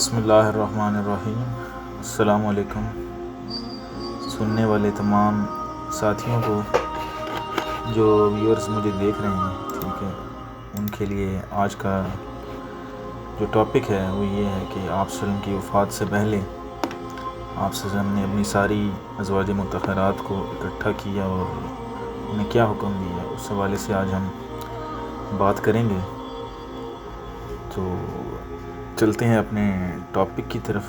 بسم اللہ الرحمن الرحیم۔ السلام علیکم سننے والے تمام ساتھیوں کو، جو ویورز مجھے دیکھ رہے ہیں، ٹھیک ہے، ان کے لیے آج کا جو ٹاپک ہے وہ یہ ہے کہ آپ صلی اللہ علیہ وسلم کی وفات سے پہلے آپ صلی اللہ علیہ وسلم نے اپنی ساری ازواج مطہرات کو اکٹھا کیا اور انہیں کیا حکم دیا، اس حوالے سے آج ہم بات کریں گے۔ تو چلتے ہیں اپنے ٹاپک کی طرف۔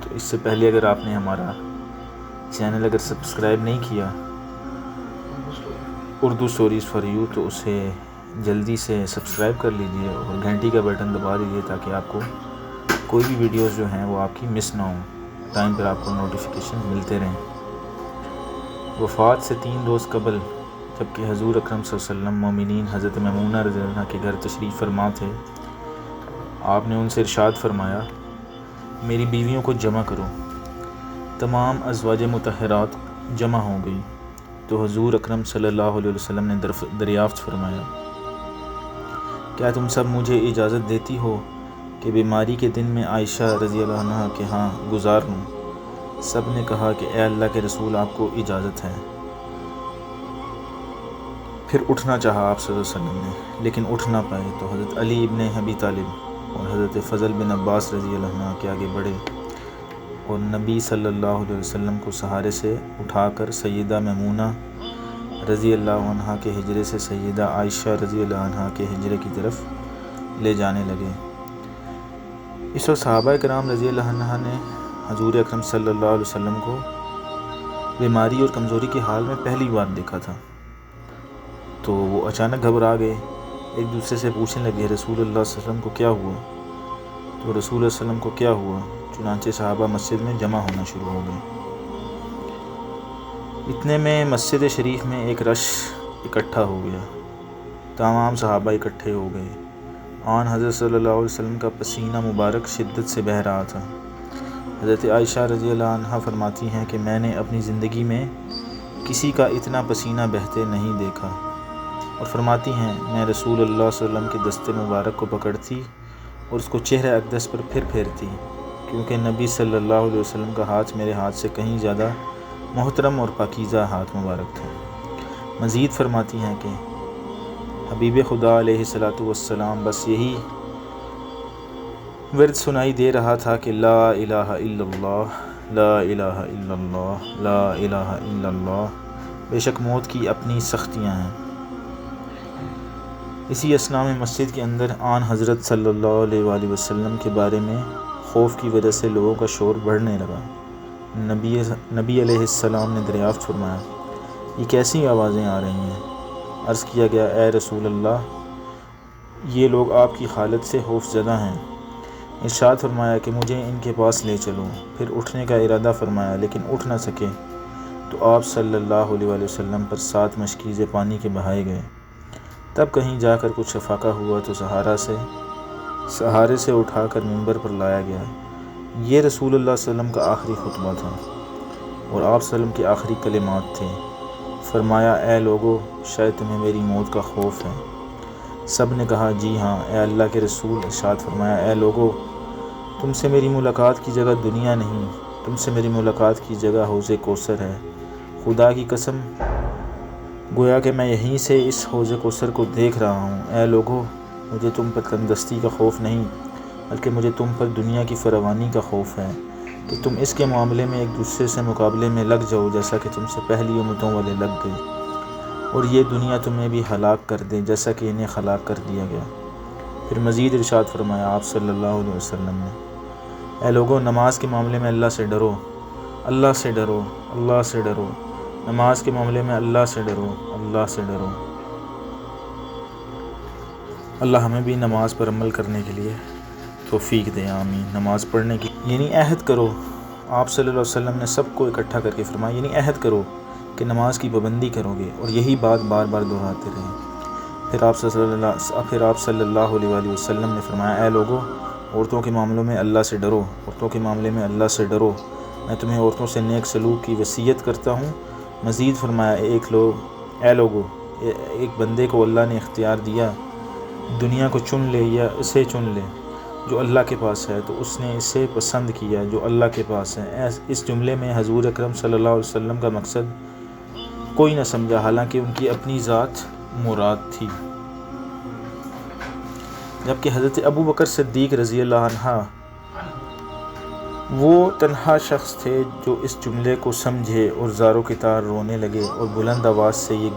تو اس سے پہلے اگر آپ نے ہمارا چینل اگر سبسکرائب نہیں کیا اردو سٹوریز فار یو، تو اسے جلدی سے سبسکرائب کر لیجئے اور گھنٹی کا بٹن دبا دیجئے تاکہ آپ کو کوئی بھی ویڈیوز جو ہیں وہ آپ کی مس نہ ہوں، ٹائم پر آپ کو نوٹیفیکیشن ملتے رہیں۔ وفات سے 3 روز قبل جبکہ حضور اکرم صلی اللہ علیہ وسلم مومنین حضرت میمونہ رضی اللہ عنہا کے گھر تشریف فرما تھے، آپ نے ان سے ارشاد فرمایا، میری بیویوں کو جمع کرو۔ تمام ازواج مطہرات جمع ہو گئی تو حضور اکرم صلی اللہ علیہ وسلم نے دریافت فرمایا، کیا تم سب مجھے اجازت دیتی ہو کہ بیماری کے دن میں عائشہ رضی اللہ عنہا کے ہاں گزار لوں؟ سب نے کہا کہ اے اللہ کے رسول، آپ کو اجازت ہے۔ پھر اٹھنا چاہا آپ صلی اللہ علیہ وسلم نے، لیکن اٹھ نہ پائے تو حضرت علی ابن ابی طالب اور حضرت فضل بن عباس رضی اللہ عنہ کے آگے بڑھے اور نبی صلی اللہ علیہ وسلم کو سہارے سے اٹھا کر سیدہ میمونہ رضی اللہ عنہا کے حجرے سے سیدہ عائشہ رضی اللہ عنہا کے حجرے کی طرف لے جانے لگے۔ اس وقت صحابہ کرام رضی اللہ عنہ نے حضور اکرم صلی اللہ علیہ وسلم کو بیماری اور کمزوری کے حال میں پہلی بار دیکھا تھا، تو وہ اچانک گھبرا گئے، ایک دوسرے سے پوچھنے لگے، رسول اللہ صلی اللہ علیہ وسلم کو کیا ہوا؟ تو رسول اللہ صلی اللہ علیہ وسلم کو کیا ہوا؟ چنانچہ صحابہ مسجد میں جمع ہونا شروع ہو گئے۔ اتنے میں مسجد شریف میں ایک رش اکٹھا ہو گیا، تمام صحابہ اکٹھے ہو گئے۔ آن حضرت صلی اللہ علیہ وسلم کا پسینہ مبارک شدت سے بہہ رہا تھا۔ حضرت عائشہ رضی اللہ عنہا فرماتی ہیں کہ میں نے اپنی زندگی میں کسی کا اتنا پسینہ بہتے نہیں دیکھا، اور فرماتی ہیں میں رسول اللہ صلی اللہ علیہ وسلم کے دست مبارک کو پکڑتی اور اس کو چہرہ اقدس پر پھر پھیرتی، کیونکہ نبی صلی اللہ علیہ وسلم کا ہاتھ میرے ہاتھ سے کہیں زیادہ محترم اور پاکیزہ ہاتھ مبارک تھا۔ مزید فرماتی ہیں کہ حبیب خدا علیہ الصلاۃ والسلام بس یہی ورد سنائی دے رہا تھا کہ لا الہ الا اللہ، لا الہ الا اللہ، لا الہ الا اللہ، بے شک موت کی اپنی سختیاں ہیں۔ اسی اثناء میں مسجد کے اندر آن حضرت صلی اللہ علیہ وآلہ وسلم کے بارے میں خوف کی وجہ سے لوگوں کا شور بڑھنے لگا۔ نبی علیہ السلام نے دریافت فرمایا، یہ کیسی آوازیں آ رہی ہیں؟ عرض کیا گیا، اے رسول اللہ، یہ لوگ آپ کی حالت سے خوف زدہ ہیں۔ ارشاد فرمایا کہ مجھے ان کے پاس لے چلو۔ پھر اٹھنے کا ارادہ فرمایا لیکن اٹھ نہ سکے، تو آپ صلی اللہ علیہ وآلہ وسلم پر 7 مشکیزیں پانی کے بہائے گئے۔ تب کہیں جا کر کچھ افاقہ ہوا تو سہارے سے اٹھا کر منبر پر لایا گیا۔ یہ رسول اللہ صلی اللہ علیہ وسلم کا آخری خطبہ تھا اور آپ صلی اللہ علیہ وسلم کے آخری کلمات تھے۔ فرمایا، اے لوگو، شاید تمہیں میری موت کا خوف ہے؟ سب نے کہا جی ہاں اے اللہ کے رسول۔ ارشاد فرمایا، اے لوگو، تم سے میری ملاقات کی جگہ دنیا نہیں، تم سے میری ملاقات کی جگہ حوض کوثر ہے۔ خدا کی قسم، گویا کہ میں یہیں سے اس حوض کوثر کو دیکھ رہا ہوں۔ اے لوگو، مجھے تم پر تندرستی کا خوف نہیں، بلکہ مجھے تم پر دنیا کی فراوانی کا خوف ہے کہ تم اس کے معاملے میں ایک دوسرے سے مقابلے میں لگ جاؤ جیسا کہ تم سے پہلی امتوں والے لگ گئے، اور یہ دنیا تمہیں بھی ہلاک کر دے جیسا کہ انہیں ہلاک کر دیا گیا۔ پھر مزید ارشاد فرمایا آپ صلی اللہ علیہ وسلم نے، اے لوگو، نماز کے معاملے میں اللہ سے ڈرو، اللہ سے ڈرو، اللہ سے ڈرو۔ نماز کے معاملے میں اللہ سے ڈرو، اللہ سے ڈرو۔ اللہ ہمیں بھی نماز پر عمل کرنے کے لیے توفیق دے، آمین۔ نماز پڑھنے کی یعنی عہد کرو، آپ صلی اللہ علیہ وسلم نے سب کو اکٹھا کر کے فرمایا، یعنی عہد کرو کہ نماز کی پابندی کرو گے، اور یہی بات بار بار دہراتے رہے۔ پھر آپ صلی اللہ علیہ وآلہ وسلم نے فرمایا، اے لوگو، عورتوں کے معاملوں میں اللہ سے ڈرو، عورتوں کے معاملے میں اللہ سے ڈرو، میں تمہیں عورتوں سے نیک سلوک کی وصیت کرتا ہوں۔ مزید فرمایا، اے لوگو، ایک بندے کو اللہ نے اختیار دیا، دنیا کو چن لے یا اسے چن لے، جو اللہ کے پاس ہے تو اس نے اسے پسند کیا جو اللہ کے پاس ہے۔ اس جملے میں حضور اکرم صلی اللہ علیہ وسلم کا مقصد کوئی نہ سمجھا، حالانکہ ان کی اپنی ذات مراد تھی۔ جبکہ حضرت ابو بکر صدیق رضی اللہ عنہ وہ تنہا شخص تھے جو اس جملے کو سمجھے اور زاروں کی طرح رونے لگے اور بلند آواز سے یہ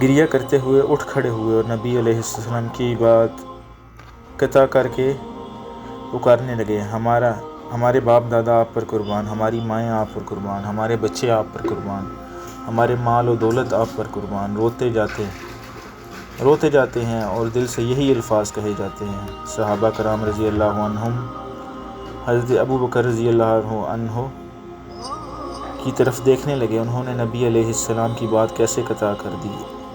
گریہ کرتے ہوئے اٹھ کھڑے ہوئے اور نبی علیہ السلام کی بات قطع کر کے پکارنے لگے، ہمارے باپ دادا آپ پر قربان، ہماری مائیں آپ پر قربان، ہمارے بچے آپ پر قربان، ہمارے مال و دولت آپ پر قربان۔ روتے جاتے ہیں اور دل سے یہی الفاظ کہے جاتے ہیں۔ صحابہ کرام رضی اللہ عنہم حضرت ابو بکر رضی اللہ عنہ کی طرف دیکھنے لگے، انہوں نے نبی علیہ السلام کی بات کیسے قطع کر دی؟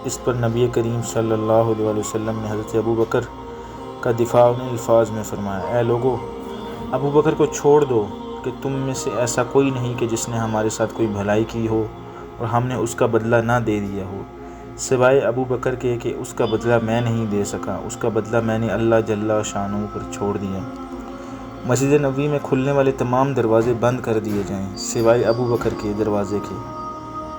اس پر نبی کریم صلی اللہ علیہ وسلم نے حضرت ابو بکر کا دفاع ان الفاظ میں فرمایا، اے لوگو، ابو بکر کو چھوڑ دو کہ تم میں سے ایسا کوئی نہیں کہ جس نے ہمارے ساتھ کوئی بھلائی کی ہو اور ہم نے اس کا بدلہ نہ دے دیا ہو، سوائے ابو بکر کے کہ اس کا بدلہ میں نہیں دے سکا، اس کا بدلہ میں نے اللہ جل شانہ پر چھوڑ دیا۔ مسجد نبوی میں کھلنے والے تمام دروازے بند کر دیے جائیں سوائے ابو بکر کے دروازے کے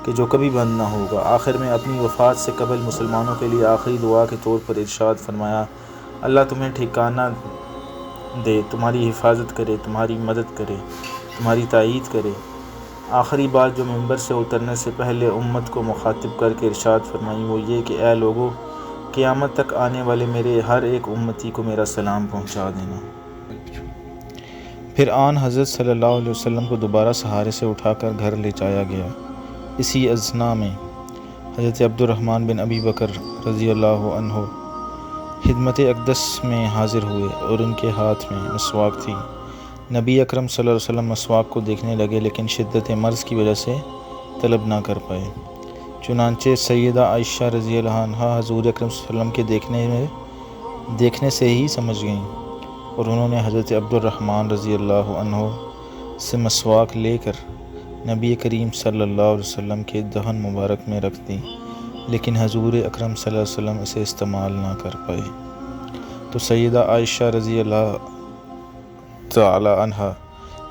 کہ جو کبھی بند نہ ہوگا۔ آخر میں اپنی وفات سے قبل مسلمانوں کے لیے آخری دعا کے طور پر ارشاد فرمایا، اللہ تمہیں ٹھکانہ دے، تمہاری حفاظت کرے، تمہاری مدد کرے، تمہاری تائید کرے۔ آخری بات جو منبر سے اترنے سے پہلے امت کو مخاطب کر کے ارشاد فرمائی وہ یہ کہ اے لوگو، قیامت تک آنے والے میرے ہر ایک امتی کو میرا سلام پہنچا دینا۔ پھر آن حضرت صلی اللہ علیہ وسلم کو دوبارہ سہارے سے اٹھا کر گھر لے جایا گیا۔ اسی اثنا میں حضرت عبد الرحمن بن ابی بکر رضی اللہ عنہ خدمت اقدس میں حاضر ہوئے اور ان کے ہاتھ میں مسواک تھی۔ نبی اکرم صلی اللہ علیہ وسلم مسواک کو دیکھنے لگے لیکن شدت مرض کی وجہ سے طلب نہ کر پائے۔ چنانچہ سیدہ عائشہ رضی اللہ عنہا حضور اکرم صلی اللہ علیہ وسلم کے دیکھنے سے ہی سمجھ گئیں اور انہوں نے حضرت عبد الرحمن رضی اللہ عنہ سے مسواک لے کر نبی کریم صلی اللہ علیہ وسلم کے دہن مبارک میں رکھ دی، لیکن حضور اکرم صلی اللہ علیہ وسلم اسے استعمال نہ کر پائے۔ تو سیدہ عائشہ رضی اللہ تعالی عنہا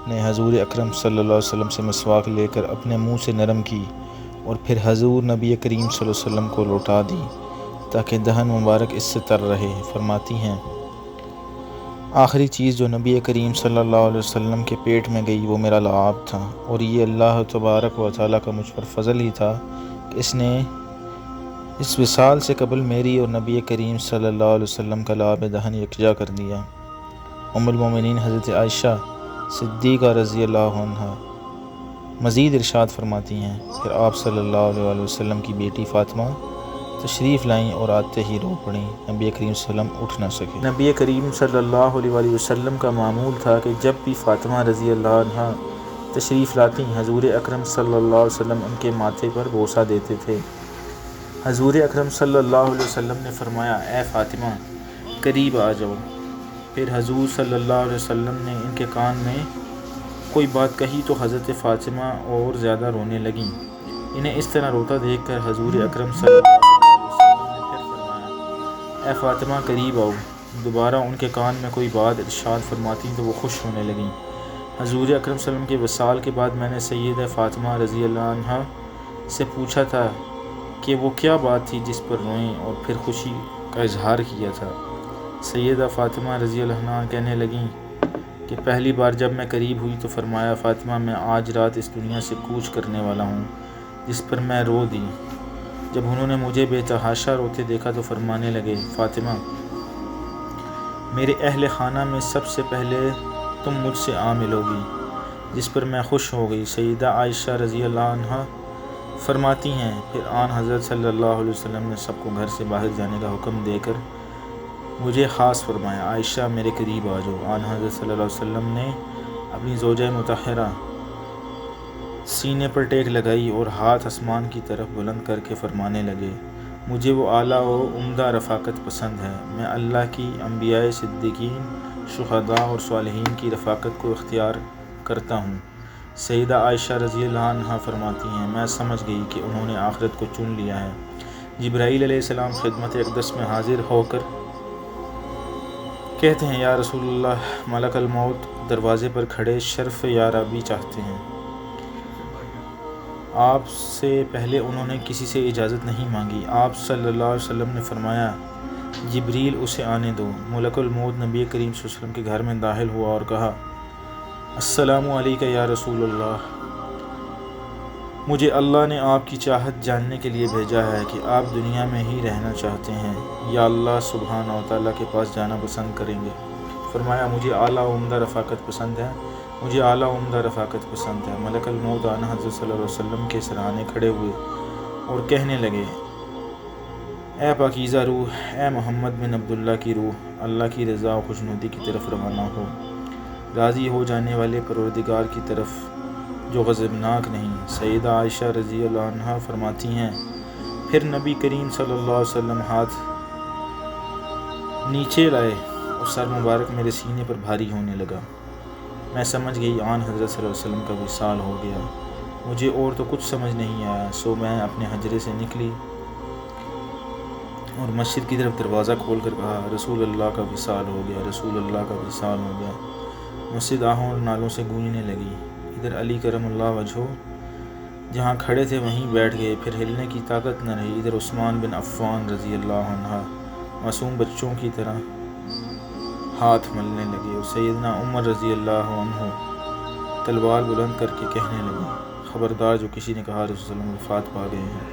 نے حضور اکرم صلی اللہ علیہ وسلم سے مسواک لے کر اپنے منہ سے نرم کی اور پھر حضور نبی کریم صلی اللہ علیہ وسلم کو لوٹا دی تاکہ دہن مبارک اس سے تر رہے۔ فرماتی ہیں، آخری چیز جو نبی کریم صلی اللہ علیہ وسلم کے پیٹ میں گئی وہ میرا لعاب تھا، اور یہ اللہ تبارک و تعالیٰ کا مجھ پر فضل ہی تھا کہ اس نے اس وصال سے قبل میری اور نبی کریم صلی اللہ علیہ وسلم کا لعاب دہن یکجا کر دیا۔ ام المومنین حضرت عائشہ صدیقہ رضی اللہ عنہا مزید ارشاد فرماتی ہیں، پھر آپ صلی اللہ علیہ وسلم کی بیٹی فاطمہ تشریف لائیں اور آتے ہی رو پڑیں، نبی کریم صلی اللہ علیہ وسلم اٹھ نہ سکے۔ نبی کریم صلی اللہ علیہ وسلم کا معمول تھا کہ جب بھی فاطمہ رضی اللہ عنہا تشریف لاتی حضور اکرم صلی اللہ علیہ وسلم ان کے ماتھے پر بوسہ دیتے تھے۔ حضور اکرم صلی اللہ علیہ وسلم نے فرمایا، اے فاطمہ قریب آ جاؤ۔ پھر حضور صلی اللہ علیہ وسلم نے ان کے کان میں کوئی بات کہی تو حضرت فاطمہ اور زیادہ رونے لگیں۔ انہیں اس طرح روتا دیکھ کر حضور اکرم صلی اللہ علیہ وسلم نے پھر فرمایا، اے فاطمہ قریب آؤ۔ دوبارہ ان کے کان میں کوئی بات ارشاد فرماتی تو وہ خوش ہونے لگیں۔ حضور اکرم صلی اللہ علیہ وسلم کے وصال کے بعد میں نے سیدہ فاطمہ رضی اللہ عنہا سے پوچھا تھا کہ وہ کیا بات تھی جس پر روئیں اور پھر خوشی کا اظہار کیا تھا۔ سیدہ فاطمہ رضی اللہ عنہا کہنے لگیں کہ پہلی بار جب میں قریب ہوئی تو فرمایا، فاطمہ میں آج رات اس دنیا سے کوچ کرنے والا ہوں، جس پر میں رو دی۔ جب انہوں نے مجھے بے تحاشا روتے دیکھا تو فرمانے لگے، فاطمہ میرے اہل خانہ میں سب سے پہلے تم مجھ سے آ ملو گی، جس پر میں خوش ہو گئی۔ سیدہ عائشہ رضی اللہ عنہا فرماتی ہیں، پھر آن حضرت صلی اللہ علیہ وسلم نے سب کو گھر سے باہر جانے کا حکم دے کر مجھے خاص فرمایا، عائشہ میرے قریب آ جاؤ۔ آن حضرت صلی اللہ علیہ وسلم نے اپنی زوجہ مطہرہ سینے پر ٹیک لگائی اور ہاتھ آسمان کی طرف بلند کر کے فرمانے لگے، مجھے وہ اعلیٰ و عمدہ رفاقت پسند ہے، میں اللہ کی، انبیاء، صدیقین، شہداء اور صالحین کی رفاقت کو اختیار کرتا ہوں۔ سیدہ عائشہ رضی اللہ عنہا فرماتی ہیں، میں سمجھ گئی کہ انہوں نے آخرت کو چن لیا ہے۔ جبرائیل علیہ السلام خدمت اقدس میں حاضر ہو کر کہتے ہیں یا رسول اللہ ملک الموت دروازے پر کھڑے شرف یاربی چاہتے ہیں۔ آپ سے پہلے انہوں نے کسی سے اجازت نہیں مانگی۔ آپ صلی اللہ علیہ وسلم نے فرمایا جبریل اسے آنے دو۔ ملک الموت نبی کریم صلی اللہ علیہ وسلم کے گھر میں داخل ہوا اور کہا السلام علیکم یا رسول اللہ، مجھے اللہ نے آپ کی چاہت جاننے کے لیے بھیجا ہے کہ آپ دنیا میں ہی رہنا چاہتے ہیں یا اللہ سبحانہ و تعالیٰ کے پاس جانا پسند کریں گے۔ فرمایا مجھے اعلیٰ و عمدہ رفاقت پسند ہے، مجھے اعلیٰ و عمدہ رفاقت پسند ہے۔ ملک الموت آن حضرت صلی اللہ علیہ وسلم کے سرانے کھڑے ہوئے اور کہنے لگے اے پاکیزہ روح، اے محمد بن عبداللہ کی روح، اللہ کی رضا و خوشنودی کی طرف روانہ ہو، راضی ہو جانے والے پروردگار کی طرف جو غضبناک نہیں۔ سیدہ عائشہ رضی اللہ عنہا فرماتی ہیں پھر نبی کریم صلی اللہ علیہ وسلم ہاتھ نیچے لائے اور سر مبارک میرے سینے پر بھاری ہونے لگا۔ میں سمجھ گئی آن حضرت صلی اللہ علیہ وسلم کا وصال ہو گیا، مجھے اور تو کچھ سمجھ نہیں آیا، سو میں اپنے حجرے سے نکلی اور مسجد کی طرف دروازہ کھول کر کہا رسول اللہ کا وصال ہو گیا، رسول اللہ کا وصال ہو گیا۔ مسجد آہوں اور نالوں سے گونجنے لگی۔ ادھر علی کرم اللہ وجہہ جہاں کھڑے تھے وہیں بیٹھ گئے، پھر ہلنے کی طاقت نہ رہی۔ ادھر عثمان بن عفان رضی اللہ عنہ معصوم بچوں کی طرح ہاتھ ملنے لگے اور سیدنا عمر رضی اللہ عنہ تلوار بلند کر کے کہنے لگے خبردار جو کسی نے کہا رسول اللہ وفات پا گئے ہیں،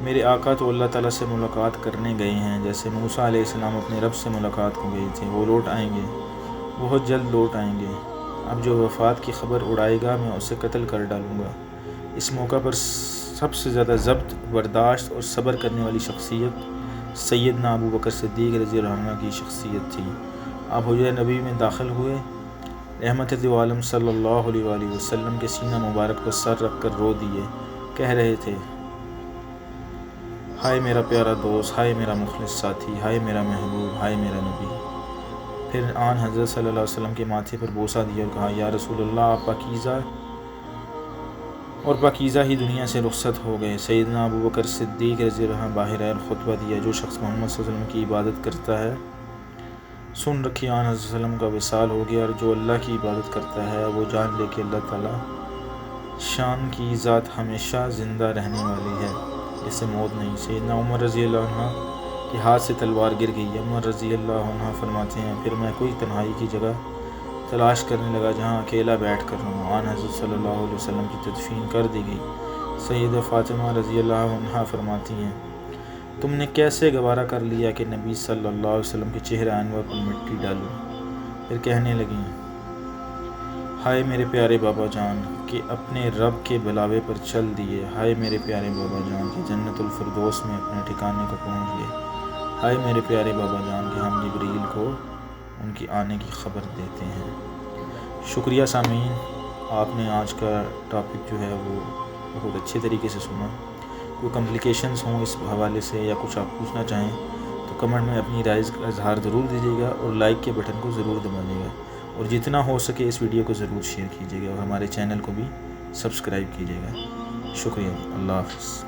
میرے آقا تو اللہ تعالیٰ سے ملاقات کرنے گئے ہیں، جیسے موسیٰ علیہ السلام اپنے رب سے ملاقات کو گئے تھے، وہ لوٹ آئیں گے، بہت جلد لوٹ آئیں گے۔ اب جو وفات کی خبر اڑائے گا میں اسے قتل کر ڈالوں گا۔ اس موقع پر سب سے زیادہ ضبط برداشت اور صبر کرنے والی شخصیت سیدنا ابو بکر صدیق رضی اللہ عنہ کی شخصیت تھی۔ آپ حجرہ نبی میں داخل ہوئے، رحمت دو عالم صلی اللہ علیہ وآلہ وسلم کے سینہ مبارک پر سر رکھ کر رو دیے، کہہ رہے تھے ہائے میرا پیارا دوست، ہائے میرا مخلص ساتھی، ہائے میرا محبوب، ہائے میرا نبی۔ پھر آن حضرت صلی اللہ علیہ وسلم کے ماتھے پر بوسہ دیا اور کہا یا رسول اللہ آپ پاکیزہ اور پاکیزہ ہی دنیا سے رخصت ہو گئے۔ سیدنا ابو بکر صدیق رضی اللہ عنہ باہر آئے اور خطبہ دیا جو شخص محمد صلی اللہ علیہ وسلم کی عبادت کرتا ہے سن رکھی آن حضرت صلی اللہ علیہ وسلم کا وصال ہو گیا، اور جو اللہ کی عبادت کرتا ہے وہ جان لے کہ اللہ تعالیٰ شان کی ذات ہمیشہ زندہ رہنے والی ہے، اسے موت نہیں۔ سیدنا عمر رضی اللہ عنہ کے ہاتھ سے تلوار گر گئی۔ عمر رضی اللہ عنہ فرماتے ہیں پھر میں کوئی تنہائی کی جگہ تلاش کرنے لگا جہاں اکیلا بیٹھ کر رہوں۔ آن حضرت صلی اللہ علیہ وسلم کی تدفین کر دی گئی۔ سیدہ فاطمہ رضی اللہ عنہ فرماتی ہیں تم نے کیسے گوارا کر لیا کہ نبی صلی اللہ علیہ وسلم کے چہرہ انور پر مٹی ڈالو؟ پھر کہنے لگیں ہائے میرے پیارے بابا جان کہ اپنے رب کے بلاوے پر چل دیے، ہائے میرے پیارے بابا جان کہ جنت الفردوس میں اپنے ٹھکانے کو پہنچ گئے، ہائے میرے پیارے بابا جان کہ ہم جبریل کو ان کی آنے کی خبر دیتے ہیں۔ شکریہ سامعین، آپ نے آج کا ٹاپک جو ہے وہ بہت اچھے طریقے سے سنا۔ کوئی کمپلیکیشنز ہوں اس حوالے سے یا کچھ آپ پوچھنا چاہیں تو کمنٹ میں اپنی رائے کا اظہار ضرور دیجیے گا اور لائک کے بٹن کو ضرور دبائیے گا، اور جتنا ہو سکے اس ویڈیو کو ضرور شیئر کیجیے گا اور ہمارے چینل کو بھی سبسکرائب کیجیے گا۔ شکریہ، اللہ حافظ۔